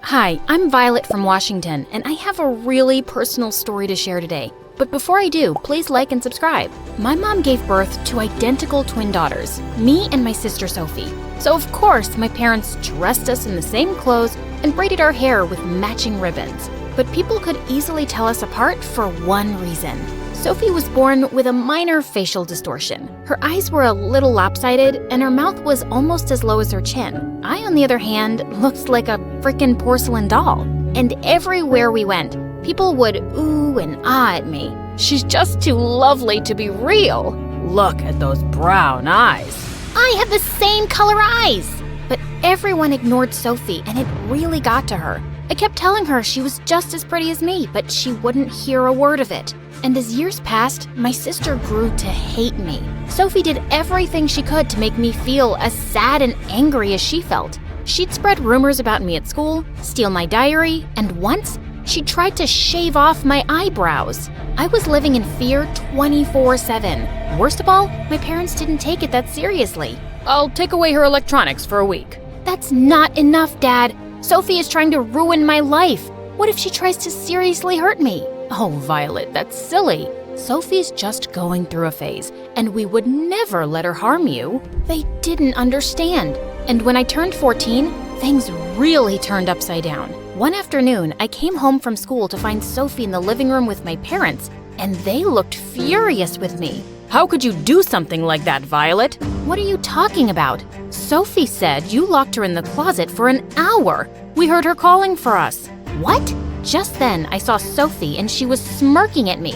Hi, I'm Violet from Washington, and I have a really personal story to share today. But before I do, please like and subscribe. My mom gave birth to identical twin daughters, me and my sister Sophie. So of course, my parents dressed us in the same clothes and braided our hair with matching ribbons. But people could easily tell us apart for one reason. Sophie was born with a minor facial distortion. Her eyes were a little lopsided, and her mouth was almost as low as her chin. I, on the other hand, looked like a frickin' porcelain doll. And everywhere we went, people would ooh and ah at me. She's just too lovely to be real. Look at those brown eyes. I have the same color eyes. But everyone ignored Sophie, and it really got to her. I kept telling her she was just as pretty as me, but she wouldn't hear a word of it. And as years passed, my sister grew to hate me. Sophie did everything she could to make me feel as sad and angry as she felt. She'd spread rumors about me at school, steal my diary, and once, she tried to shave off my eyebrows. I was living in fear 24/7. Worst of all, my parents didn't take it that seriously. I'll take away her electronics for a week. That's not enough, Dad. Sophie is trying to ruin my life. What if she tries to seriously hurt me? Oh, Violet, that's silly. Sophie's just going through a phase, and we would never let her harm you. They didn't understand. And when I turned 14, things really turned upside down. One afternoon, I came home from school to find Sophie in the living room with my parents, and they looked furious with me. How could you do something like that, Violet? What are you talking about? Sophie said you locked her in the closet for an hour. We heard her calling for us. What? Just then, I saw Sophie and she was smirking at me.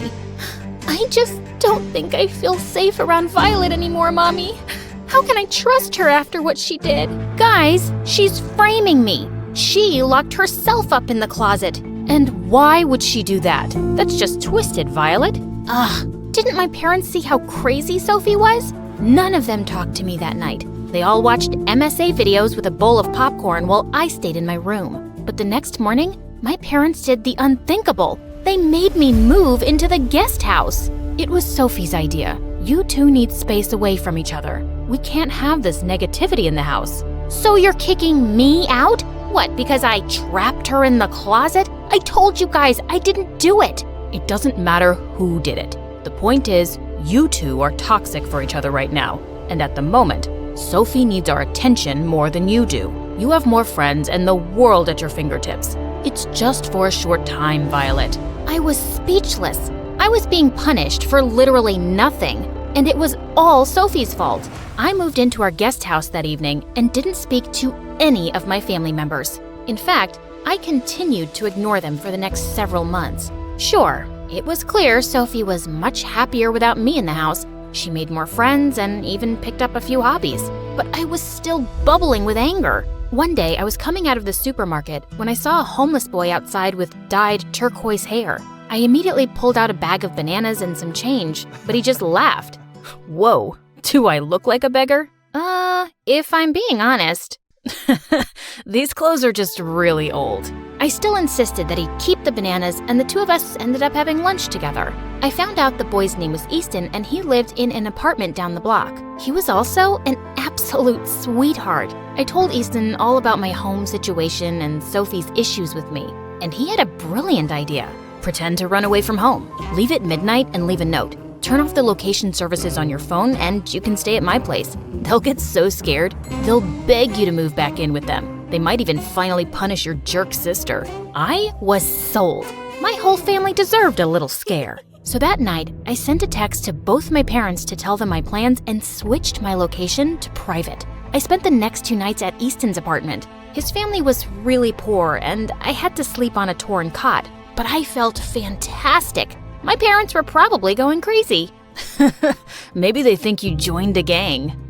I just don't think I feel safe around Violet anymore, Mommy. How can I trust her after what she did? Guys, she's framing me. She locked herself up in the closet. And why would she do that? That's just twisted, Violet. Didn't my parents see how crazy Sophie was? None of them talked to me that night. They all watched MSA videos with a bowl of popcorn while I stayed in my room. But the next morning, my parents did the unthinkable. They made me move into the guest house. It was Sophie's idea. You two need space away from each other. We can't have this negativity in the house. So you're kicking me out? What, because I trapped her in the closet? I told you guys I didn't do it. It doesn't matter who did it. The point is, you two are toxic for each other right now. And at the moment, Sophie needs our attention more than you do. You have more friends and the world at your fingertips. It's just for a short time, Violet. I was speechless. I was being punished for literally nothing, and it was all Sophie's fault. I moved into our guest house that evening and didn't speak to any of my family members. In fact, I continued to ignore them for the next several months. Sure, it was clear Sophie was much happier without me in the house. She made more friends and even picked up a few hobbies. But I was still bubbling with anger. One day, I was coming out of the supermarket when I saw a homeless boy outside with dyed turquoise hair. I immediately pulled out a bag of bananas and some change, but he just laughed. Whoa, do I look like a beggar? If I'm being honest. These clothes are just really old. I still insisted that he keep the bananas, and the two of us ended up having lunch together. I found out the boy's name was Easton, and he lived in an apartment down the block. He was also an absolute sweetheart. I told Easton all about my home situation and Sophie's issues with me, and he had a brilliant idea. Pretend to run away from home. Leave at midnight and leave a note. Turn off the location services on your phone and you can stay at my place. They'll get so scared, they'll beg you to move back in with them. They might even finally punish your jerk sister. I was sold. My whole family deserved a little scare. So that night, I sent a text to both my parents to tell them my plans and switched my location to private. I spent the next 2 nights at Easton's apartment. His family was really poor and I had to sleep on a torn cot. But I felt fantastic. My parents were probably going crazy. Maybe they think you joined a gang.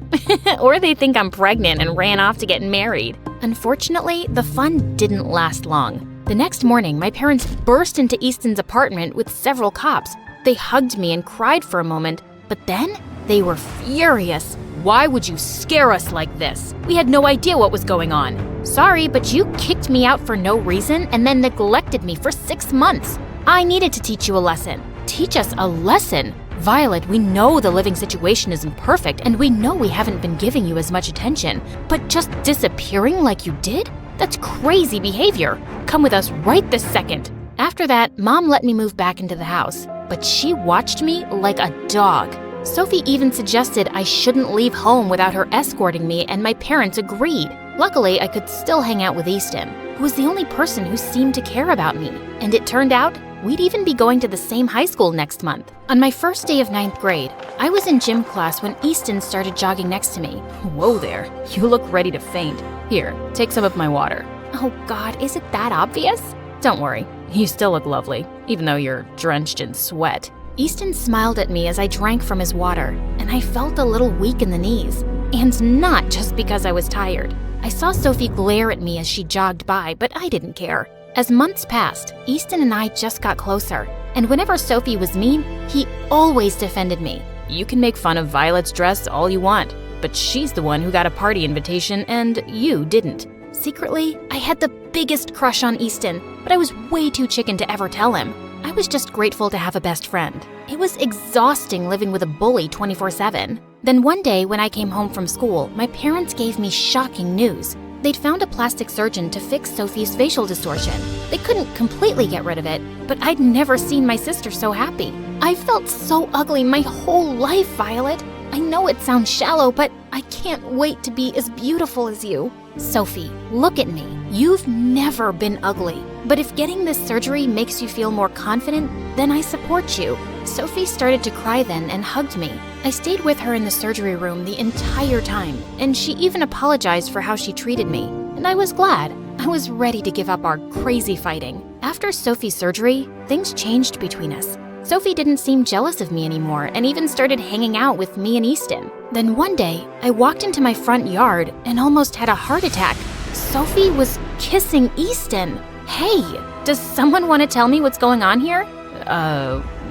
Or they think I'm pregnant and ran off to get married. Unfortunately, the fun didn't last long. The next morning, my parents burst into Easton's apartment with several cops. They hugged me and cried for a moment, but then they were furious. Why would you scare us like this? We had no idea what was going on. Sorry, but you kicked me out for no reason and then neglected me for 6 months. I needed to teach you a lesson. Teach us a lesson? Violet, we know the living situation isn't perfect and we know we haven't been giving you as much attention, but just disappearing like you did? That's crazy behavior. Come with us right this second." After that, Mom let me move back into the house, but she watched me like a dog. Sophie even suggested I shouldn't leave home without her escorting me, and my parents agreed. Luckily, I could still hang out with Easton, who was the only person who seemed to care about me. And it turned out, we'd even be going to the same high school next month. On my first day of 9th grade, I was in gym class when Easton started jogging next to me. "Whoa there, you look ready to faint. Here, take some of my water." "Oh God, is it that obvious?" "Don't worry, you still look lovely, even though you're drenched in sweat." Easton smiled at me as I drank from his water, and I felt a little weak in the knees. And not just because I was tired. I saw Sophie glare at me as she jogged by, but I didn't care. As months passed, Easton and I just got closer, and whenever Sophie was mean, he always defended me. "You can make fun of Violet's dress all you want, but she's the one who got a party invitation and you didn't." Secretly, I had the biggest crush on Easton, but I was way too chicken to ever tell him. I was just grateful to have a best friend. It was exhausting living with a bully 24/7. Then one day when I came home from school, my parents gave me shocking news. They'd found a plastic surgeon to fix Sophie's facial distortion. They couldn't completely get rid of it, but I'd never seen my sister so happy. I felt so ugly my whole life, Violet. I know it sounds shallow, but I can't wait to be as beautiful as you. Sophie, look at me. You've never been ugly. But if getting this surgery makes you feel more confident, then I support you. Sophie started to cry then and hugged me. I stayed with her in the surgery room the entire time, and she even apologized for how she treated me. And I was glad. I was ready to give up our crazy fighting. After Sophie's surgery, things changed between us. Sophie didn't seem jealous of me anymore and even started hanging out with me and Easton. Then one day, I walked into my front yard and almost had a heart attack. Sophie was kissing Easton. Hey, does someone want to tell me what's going on here?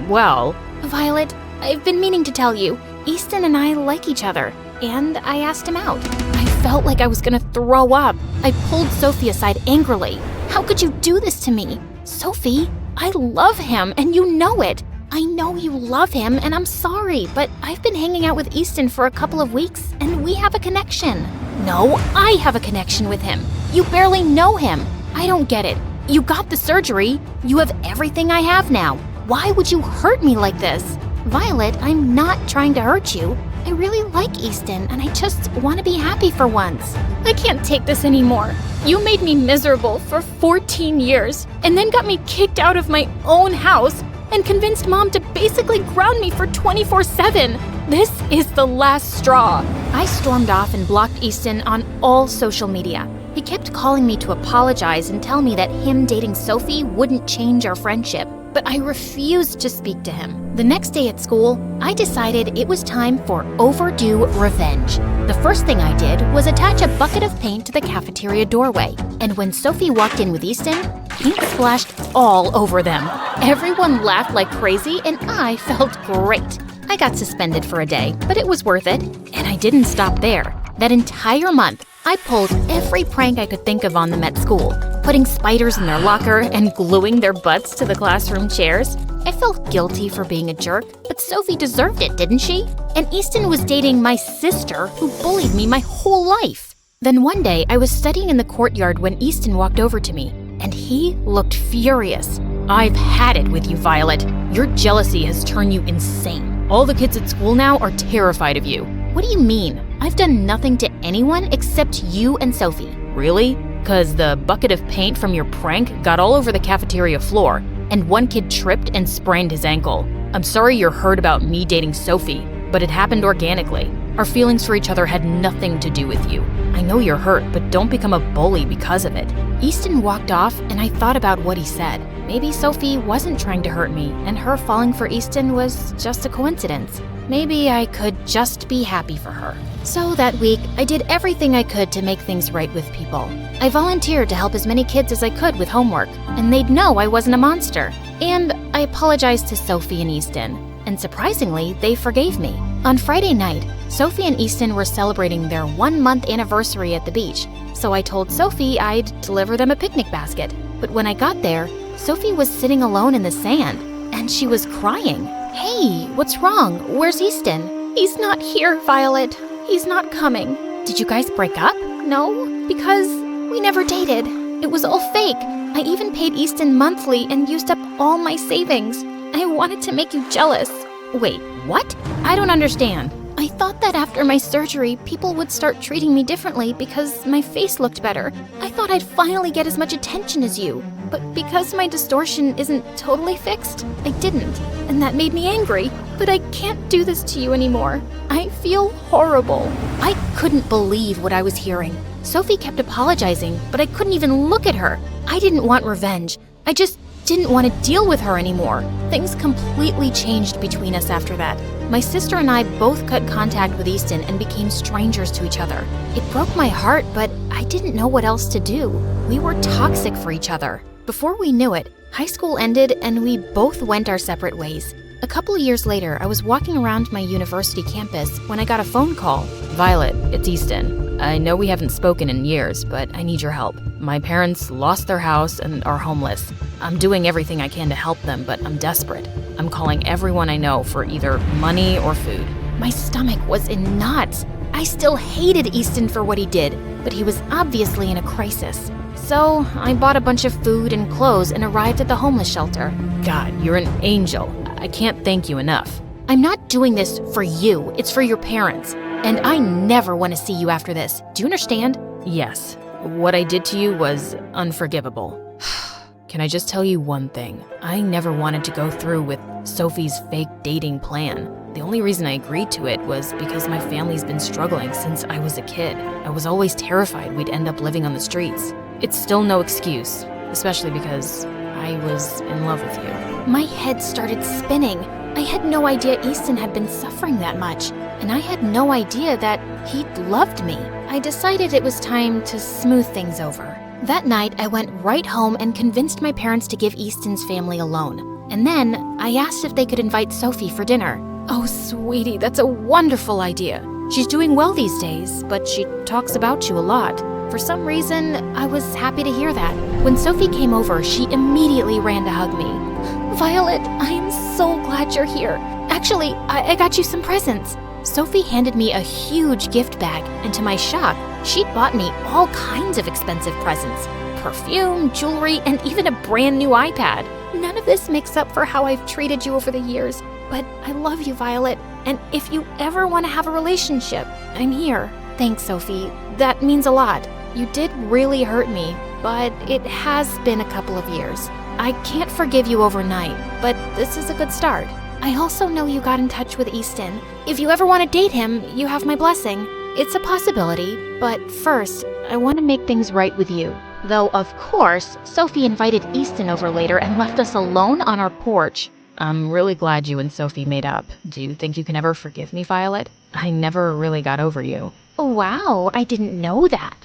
Well... Violet, I've been meaning to tell you. Easton and I like each other, and I asked him out. I felt like I was gonna throw up. I pulled Sophie aside angrily. How could you do this to me? Sophie, I love him, and you know it. I know you love him, and I'm sorry, but I've been hanging out with Easton for a couple of weeks, and we have a connection. No, I have a connection with him. You barely know him. I don't get it. You got the surgery. You have everything I have now. Why would you hurt me like this? Violet, I'm not trying to hurt you. I really like Easton, and I just want to be happy for once. I can't take this anymore. You made me miserable for 14 years, and then got me kicked out of my own house, and convinced Mom to basically ground me for 24/7. This is the last straw. I stormed off and blocked Easton on all social media. He kept calling me to apologize and tell me that him dating Sophie wouldn't change our friendship, but I refused to speak to him. The next day at school, I decided it was time for overdue revenge. The first thing I did was attach a bucket of paint to the cafeteria doorway, and when Sophie walked in with Easton, paint splashed all over them. Everyone laughed like crazy, and I felt great. I got suspended for a day, but it was worth it. And I didn't stop there. That entire month, I pulled every prank I could think of on them at school, putting spiders in their locker and gluing their butts to the classroom chairs. I felt guilty for being a jerk, but Sophie deserved it, didn't she? And Easton was dating my sister, who bullied me my whole life. Then one day, I was studying in the courtyard when Easton walked over to me, and he looked furious. "I've had it with you, Violet. Your jealousy has turned you insane. All the kids at school now are terrified of you." "What do you mean? I've done nothing to anyone except you and Sophie." "Really? 'Cause the bucket of paint from your prank got all over the cafeteria floor, and one kid tripped and sprained his ankle. I'm sorry you're hurt about me dating Sophie, but it happened organically. Our feelings for each other had nothing to do with you. I know you're hurt, but don't become a bully because of it." Easton walked off, and I thought about what he said. Maybe Sophie wasn't trying to hurt me, and her falling for Easton was just a coincidence. Maybe I could just be happy for her. So that week, I did everything I could to make things right with people. I volunteered to help as many kids as I could with homework, and they'd know I wasn't a monster. And I apologized to Sophie and Easton, and surprisingly, they forgave me. On Friday night, Sophie and Easton were celebrating their 1-month anniversary at the beach, so I told Sophie I'd deliver them a picnic basket. But when I got there, Sophie was sitting alone in the sand, and she was crying. "Hey, what's wrong? Where's Easton?" "He's not here, Violet. He's not coming." "Did you guys break up?" "No, because, We never dated. It was all fake. I even paid Easton monthly and used up all my savings. I wanted to make you jealous. Wait, what? I don't understand. I thought that after my surgery, people would start treating me differently because my face looked better. I thought I'd finally get as much attention as you. But because my distortion isn't totally fixed, I didn't. And that made me angry. But I can't do this to you anymore. I feel horrible. I couldn't believe what I was hearing. Sophie kept apologizing, but I couldn't even look at her. I didn't want revenge. I just didn't want to deal with her anymore. Things completely changed between us after that. My sister and I both cut contact with Easton and became strangers to each other. It broke my heart, but I didn't know what else to do. We were toxic for each other. Before we knew it, high school ended and we both went our separate ways. A couple of years later, I was walking around my university campus when I got a phone call. "Violet, it's Easton. I know we haven't spoken in years, but I need your help. My parents lost their house and are homeless. I'm doing everything I can to help them, but I'm desperate. I'm calling everyone I know for either money or food." My stomach was in knots. I still hated Easton for what he did, but he was obviously in a crisis. So I bought a bunch of food and clothes and arrived at the homeless shelter. God, you're an angel. I can't thank you enough. I'm not doing this for you. It's for your parents. And I never want to see you after this. Do you understand? Yes. What I did to you was unforgivable. Can I just tell you one thing? I never wanted to go through with Sophie's fake dating plan. The only reason I agreed to it was because my family's been struggling since I was a kid. I was always terrified we'd end up living on the streets. It's still no excuse, especially because I was in love with you. My head started spinning. I had no idea Easton had been suffering that much, and I had no idea that he'd loved me. I decided it was time to smooth things over. That night, I went right home and convinced my parents to give Easton's family a loan. And then, I asked if they could invite Sophie for dinner. "Oh, sweetie, that's a wonderful idea. She's doing well these days, but she talks about you a lot." For some reason, I was happy to hear that. When Sophie came over, she immediately ran to hug me. "Violet, I am so glad you're here. Actually, I got you some presents." Sophie handed me a huge gift bag, and to my shock, she'd bought me all kinds of expensive presents. Perfume, jewelry, and even a brand new iPad. None of this makes up for how I've treated you over the years, but I love you, Violet, and if you ever want to have a relationship, I'm here. Thanks, Sophie. That means a lot. You did really hurt me, but it has been a couple of years. I can't forgive you overnight, but this is a good start. I also know you got in touch with Easton. If you ever want to date him, you have my blessing. It's a possibility, but first, I want to make things right with you. Though, of course, Sophie invited Easton over later and left us alone on our porch. I'm really glad you and Sophie made up. Do you think you can ever forgive me, Violet? I never really got over you. Wow, I didn't know that.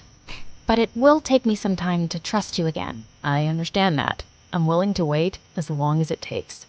But it will take me some time to trust you again. I understand that. I'm willing to wait as long as it takes.